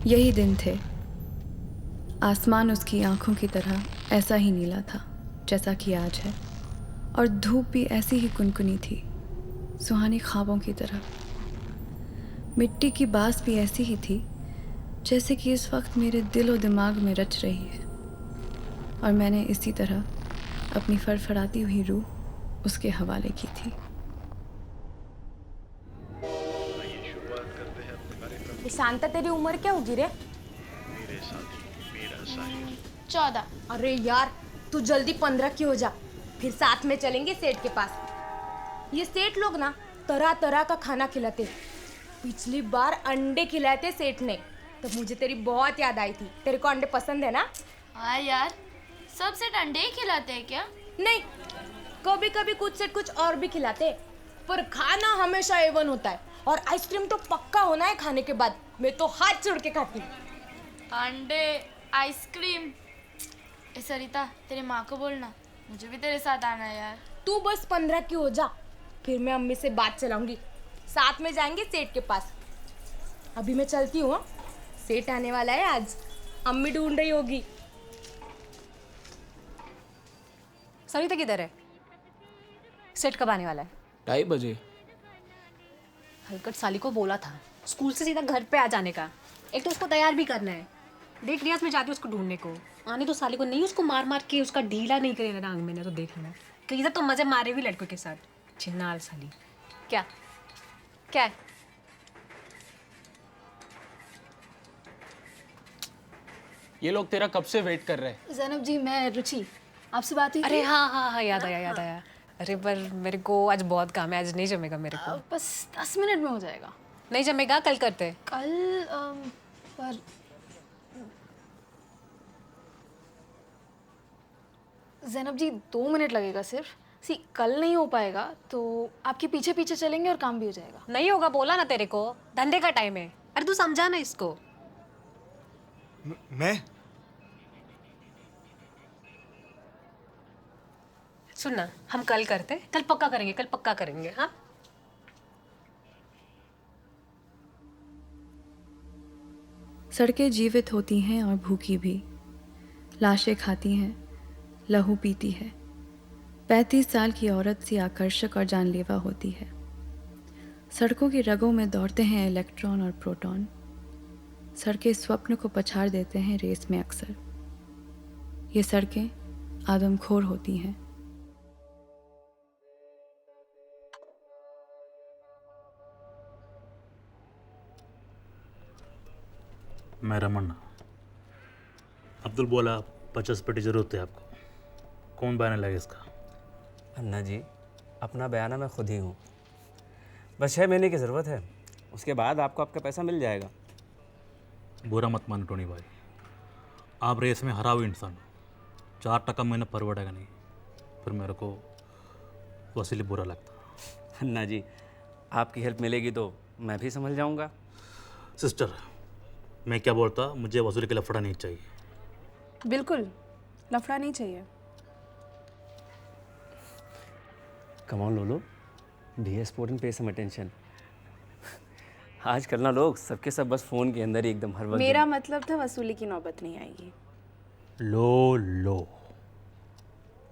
यही दिन थे। आसमान उसकी आंखों की तरह ऐसा ही नीला था जैसा कि आज है, और धूप भी ऐसी ही कुनकुनी थी, सुहानी ख्वाबों की तरह। मिट्टी की बास भी ऐसी ही थी जैसे कि इस वक्त मेरे दिल और दिमाग में रच रही है, और मैंने इसी तरह अपनी फड़फड़ाती हुई रूह उसके हवाले की थी। शांता, तेरी उम्र क्या होगी रे? 14। अरे यार, तू जल्दी 15 की हो जा, फिर साथ में चलेंगे सेठ के पास। ये सेठ लोग ना तरह तरह का खाना खिलाते। पिछली बार अंडे खिलाए थे सेठ ने, तब मुझे तेरी बहुत याद आई थी। तेरे को अंडे पसंद है ना? हाँ यार, सब सेठ अंडे ही खिलाते हैं क्या? नहीं, कभी कभी कुछ सेठ कुछ और भी खिलाते, पर खाना हमेशा A1 होता है। और आइसक्रीम तो पक्का होना है खाने के बाद। मैं तो हाथ जोड़ के खाती हूँ। अंडे, आइसक्रीम। ए सरिता, तेरी माँ को बोलना मुझे भी तेरे साथ आना है यार। तू बस 15 की हो जा, फिर मैं अम्मी से बात चलाऊंगी, साथ में जाएंगे सेठ के पास। अभी मैं चलती हूँ, सेठ आने वाला है आज, अम्मी ढूंढ रही होगी। सरिता किधर है? सेठ कब आने वाला है? 2:30 बजे। हलकट साली को बोला था स्कूल से सीधा घर पे आ जाने का। एक तो उसको तैयार भी करना है। देख रियाज, मैं जाती हूँ उसको ढूंढने को। आने तो साली को नहीं, उसको मार मार के उसका ढीला नहीं करे टांग मैंने तो देख लेना। कहीं इधर तो मजे मारे भी लड़कों के साथ। चिन्नाल साली। क्या क्या है? ये लोग तेरा कब से वेट कर रहे हैं। ज़ैनब जी, मैं रुचि, आपसे बात हुई अरे थी? हाँ हाँ हाँ, याद आया याद आया। अरे पर मेरे को आज बहुत काम है, आज नहीं जमेगा मेरे को। बस 10 मिनट में हो जाएगा। नहीं जमेगा, कल करते। कल पर ज़ैनब जी 2 मिनट लगेगा सिर्फ। सी कल नहीं हो पाएगा तो आपके पीछे पीछे चलेंगे और काम भी हो जाएगा। नहीं होगा, बोला ना तेरे को, धंधे का टाइम है। अरे तू समझा ना इसको। मैं सुन ना, हम कल करते, कल पक्का करेंगे, कल पक्का करेंगे। हाँ सड़कें जीवित होती हैं और भूखी भी, लाशें खाती हैं, लहू पीती है। 35 साल की औरत सी आकर्षक और जानलेवा होती है। सड़कों की रगों में दौड़ते हैं इलेक्ट्रॉन और प्रोटॉन। सड़कें स्वप्न को पछाड़ देते हैं रेस में अक्सर। ये सड़कें आदमखोर होती हैं। मैं रमन। अब्दुल बोला 50 पेटी ज़रूरत है आपको। कौन बयाना लगे इसका? अन्ना जी, अपना बयाना मैं खुद ही हूँ। बस 6 महीने की ज़रूरत है, उसके बाद आपको आपका पैसा मिल जाएगा। बुरा मत मानो टोनी भाई, आप रेस में हरा हुए इंसान हो। 4 टका मैंने परवड़ेगा नहीं, फिर मेरे को वसीले बुरा लगता। अन्ना जी, आपकी हेल्प मिलेगी तो मैं भी संभल जाऊँगा। सिस्टर, मैं क्या बोलता, मुझे वसूली के लफड़ा नहीं चाहिए। बिल्कुल, लफड़ा नहीं चाहिए। कम ऑन लोलो, बी स्पोर्ट एंड पे सम अटेंशन। आजकल ना लोग सबके सब बस फ़ोन के अंदर ही एकदम हर वक्त। मेरा मतलब था वसूली की नौबत नहीं आएगी। लो लो,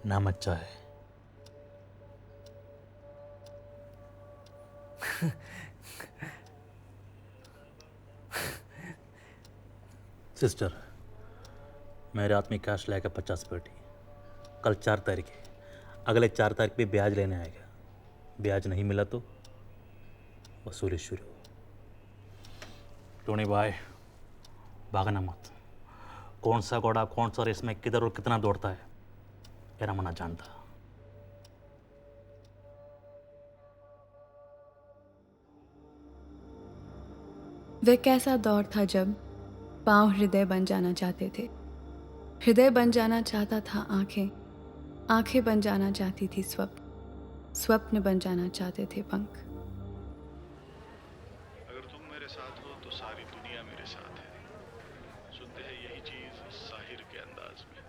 नाम अच्छा है। सिस्टर, मेरे हाथ में कैश लाएगा 50 पेटी। कल 4 तारीख है, अगले 4 तारीख पे ब्याज लेने आएगा। ब्याज नहीं मिला तो वसूली शुरू। टोनी भाई, भागना मत। कौन सा घोड़ा कौन सा रेस में किधर और कितना दौड़ता है, ये रमना जानता। वह कैसा दौर था जब पाँव हृदय बन जाना चाहते थे, हृदय बन जाना चाहता था आंखें, आंखें बन जाना चाहती थी स्वप्न, स्वप्न बन जाना चाहते थे पंख। अगर तुम मेरे साथ हो तो सारी दुनिया मेरे साथ है, सुनते हैं यही चीज साहिर के अंदाज में।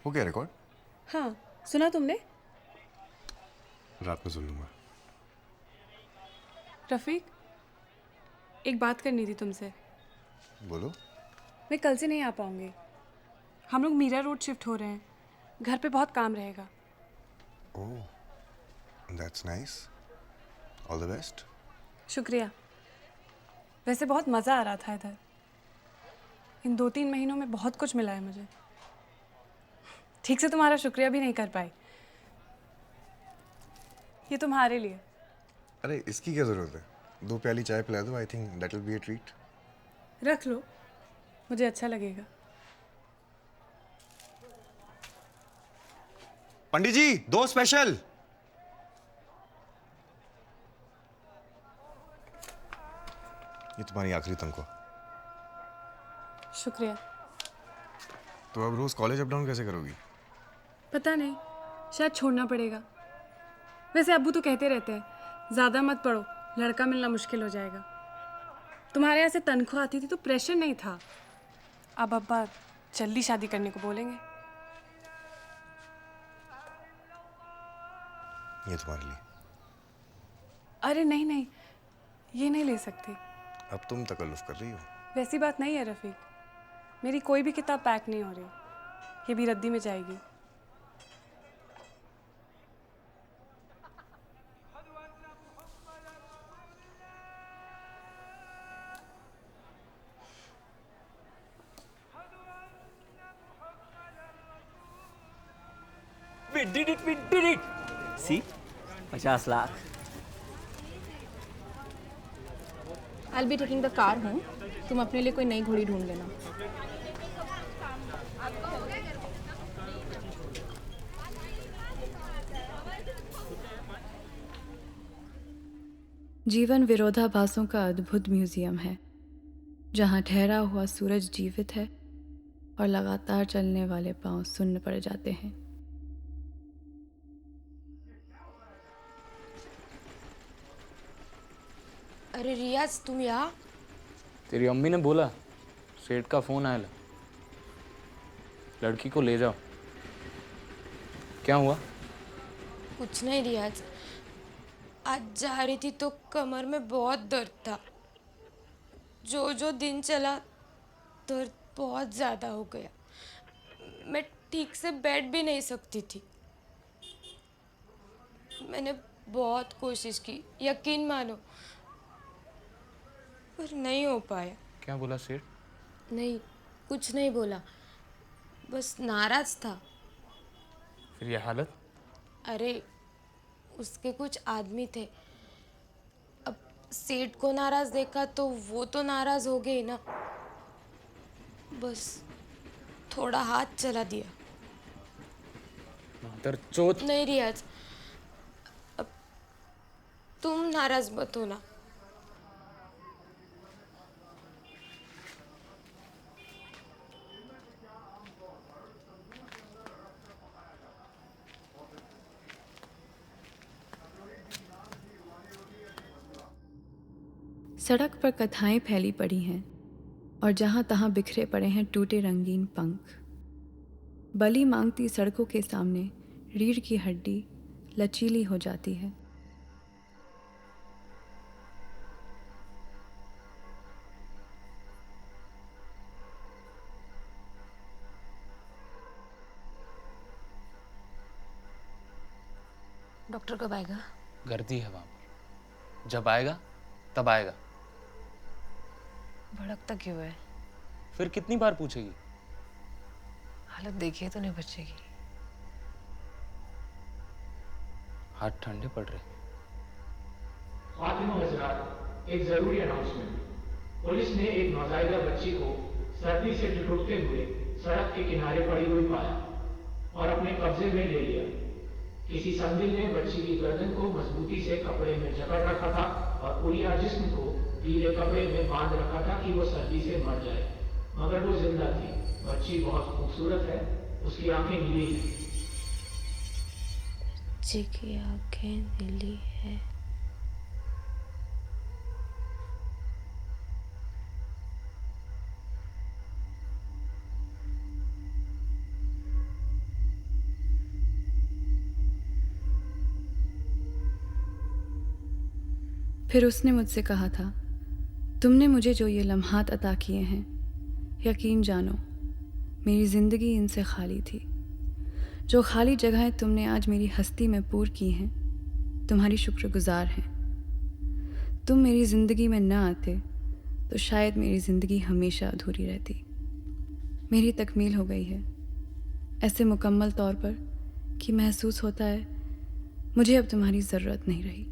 हो गया रिकॉर्ड? हाँ, सुना तुमने? रात में सुन लूँगा। रफ़ीक, एक बात करनी थी तुमसे। बोलो। मैं कल से नहीं आ पाऊँगी। हम लोग मीरा रोड शिफ्ट हो रहे हैं। घर पे बहुत काम रहेगा। Oh, that's nice. All the best. शुक्रिया। वैसे बहुत मज़ा आ रहा था इधर। इन 2-3 महीनों में बहुत कुछ मिला है मुझे। ठीक से तुम्हारा शुक्रिया भी नहीं कर पाई। ये तुम्हारे लिए। अरे इसकी क्या ज़रूरत है? 2 प्याली चाय पिला दो, I think that will be a treat. रख लो, मुझे अच्छा लगेगा। पंडित जी, 2 स्पेशल। ये तुम्हारी आखिरी तनख्वाह। शुक्रिया। तो अब रोज कॉलेज अप डाउन कैसे करोगी? पता नहीं, शायद छोड़ना पड़ेगा। वैसे अब्बू तो कहते रहते हैं, ज़्यादा मत पढ़ो, लड़का मिलना मुश्किल हो जाएगा। तुम्हारे यहाँ से तनख्वाह आती थी तो प्रेशर नहीं था। अब अब्बा जल्दी शादी करने को बोलेंगे। ये तुम्हारे लिए। अरे नहीं नहीं, ये नहीं ले सकती। अब तुम तकल्लुफ कर रही हो। वैसी बात नहीं है रफ़ीक, मेरी कोई भी किताब पैक नहीं हो रही। ये भी रद्दी में जाएगी। We did it, we did it. See, 50 lakh. I'll be taking the car home. तुम अपने लिए कोई नई घोड़ी ढूंढ लेना। जीवन विरोधाभासों का अद्भुत म्यूजियम है, जहाँ ठहरा हुआ सूरज जीवित है और लगातार चलने वाले पांव सुन्न पड़ जाते हैं। अरे रियाज, तुम यहाँ? तेरी अम्मी ने बोला सेठ का फोन आया, लड़की को ले जाओ। क्या हुआ? कुछ नहीं रियाज, आज जा रही थी तो कमर में बहुत दर्द था। जो दिन चला दर्द बहुत ज़्यादा हो गया। मैं ठीक से बैठ भी नहीं सकती थी। मैंने बहुत कोशिश की, यकीन मानो, पर नहीं हो पाया। क्या बोला सेठ? नहीं, कुछ नहीं बोला, बस नाराज था। फिर ये हालत? अरे उसके कुछ आदमी थे, अब सेठ को नाराज देखा तो वो तो नाराज हो गए ना, बस थोड़ा हाथ चला दिया। मादर चोत। नहीं रियाज, अब तुम नाराज मत होना। सड़क पर कथाएं फैली पड़ी हैं और जहां तहां बिखरे पड़े हैं टूटे रंगीन पंख। बलि मांगती सड़कों के सामने रीढ़ की हड्डी लचीली हो जाती है। डॉक्टर कब आएगा? गर्दी है वहां पर, जब आएगा तब आएगा। भड़कता क्यों है? फिर कितनी बार पूछेगी? हालत देखिए तो नहीं बचेगी। हाथ ठंडे पड़ रहे। फातिमा हजरात, एक जरूरी अनाउंसमेंट। पुलिस ने एक नौजायदा बच्ची को सर्दी से ठिठुरते हुए सड़क के किनारे पड़ी हुई पाया और अपने कब्जे में ले लिया। किसी संदिग्ध ने बच्ची की गर्दन को मजबूती से कपड़े में जकड़ रखा था और पूरी जिस्म को गीले कपड़े में बांध रखा था कि वो सर्दी से मर जाए, मगर वो जिंदा थी। बच्ची बहुत खूबसूरत है, उसकी आंखें नीली हैं। बच्ची की आंखें नीली है। फिर उसने मुझसे कहा था, तुमने मुझे जो ये लम्हात अता किए हैं, यकीन जानो मेरी ज़िंदगी इनसे खाली थी। जो खाली जगहें तुमने आज मेरी हस्ती में पूर की हैं, तुम्हारी शुक्रगुजार हैं। तुम मेरी ज़िंदगी में न आते तो शायद मेरी ज़िंदगी हमेशा अधूरी रहती। मेरी तकमील हो गई है, ऐसे मुकम्मल तौर पर कि महसूस होता है मुझे अब तुम्हारी ज़रूरत नहीं रही।